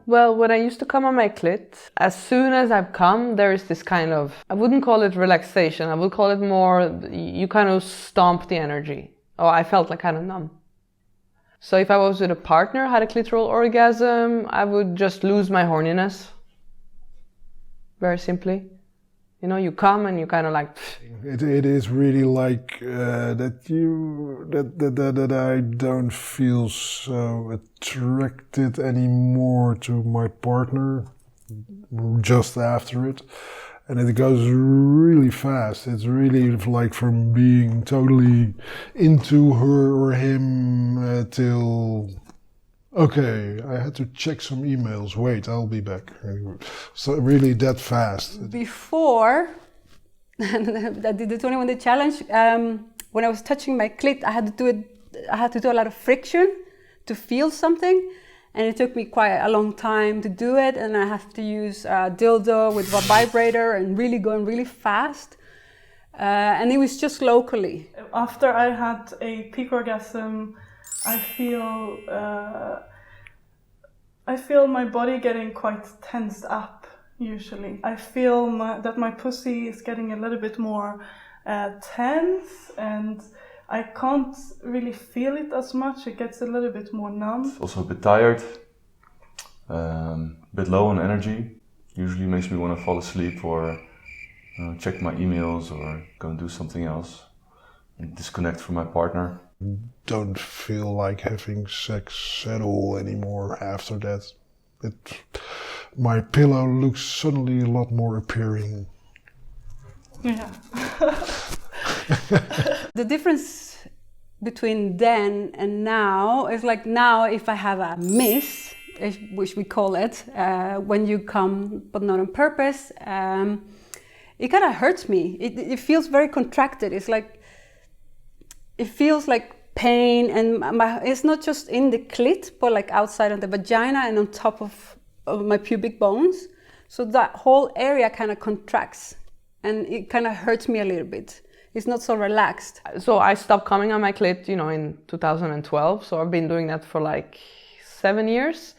Well, when I used to come on my clit, as soon as I've come, there is this kind of, I wouldn't call it relaxation, I would call it more, you kind of stomp the energy. Oh, I felt like kind of numb. So if I was with a partner, had a clitoral orgasm, I would just lose my horniness. Very simply. You know, you come and you kind of like... It is really like that I don't feel so attracted anymore to my partner just after it. And it goes really fast. It's really like from being totally into her or him till... Okay, I had to check some emails. Wait, I'll be back. So really that fast. Before I did the 21 Day Challenge, when I was touching my clit, I had to do a lot of friction to feel something. And it took me quite a long time to do it. And I have to use a dildo with a vibrator and really going really fast. And it was just locally. After I had a peak orgasm, I feel my body getting quite tensed up, usually. I feel that my pussy is getting a little bit more tense, and I can't really feel it as much. It gets a little bit more numb. Also a bit tired, a bit low on energy. Usually makes me want to fall asleep or check my emails or go and do something else and disconnect from my partner. Don't feel like having sex at all anymore after that. My pillow looks suddenly a lot more appealing. Yeah. The difference between then and now is like now if I have a miss, which we call it, when you come but not on purpose, it kind of hurts me. It feels very contracted. It's like, it feels like pain, and it's not just in the clit, but like outside of the vagina and on top of my pubic bones. So that whole area kind of contracts and it kind of hurts me a little bit. It's not so relaxed. So I stopped coming on my clit, you know, in 2012. So I've been doing that for like 7 years.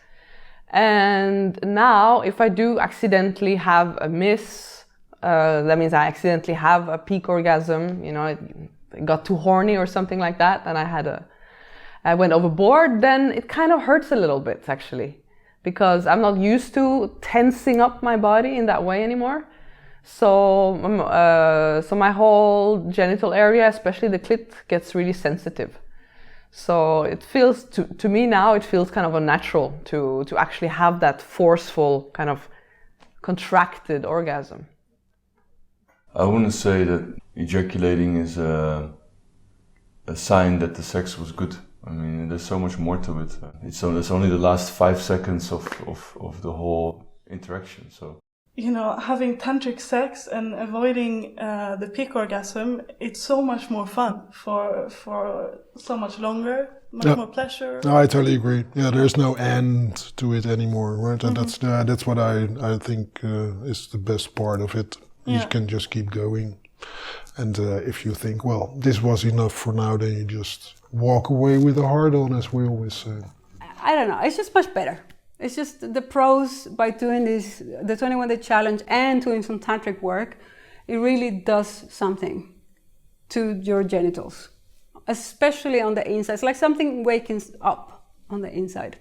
And now if I do accidentally have a miss, that means I accidentally have a peak orgasm, you know, it got too horny or something like that, and I went overboard, then it kind of hurts a little bit actually, because I'm not used to tensing up my body in that way anymore. So my whole genital area, especially the clit, gets really sensitive. So it feels, to me now, it feels kind of unnatural to actually have that forceful kind of contracted orgasm. I wouldn't say that ejaculating is a sign that the sex was good. I mean, there's so much more to it. It's only the last 5 seconds of the whole interaction. So, you know, having tantric sex and avoiding the peak orgasm, it's so much more fun for so much longer, much more pleasure. No, I totally agree. Yeah, there's no end to it anymore, right? And that's what I think is the best part of it. You can just keep going. And if you think, well, this was enough for now, then you just walk away with a heart on, as we always say. I don't know, it's just much better. It's just the pros by doing this, the 21 Day Challenge and doing some tantric work, it really does something to your genitals, especially on the inside. It's like something wakens up on the inside.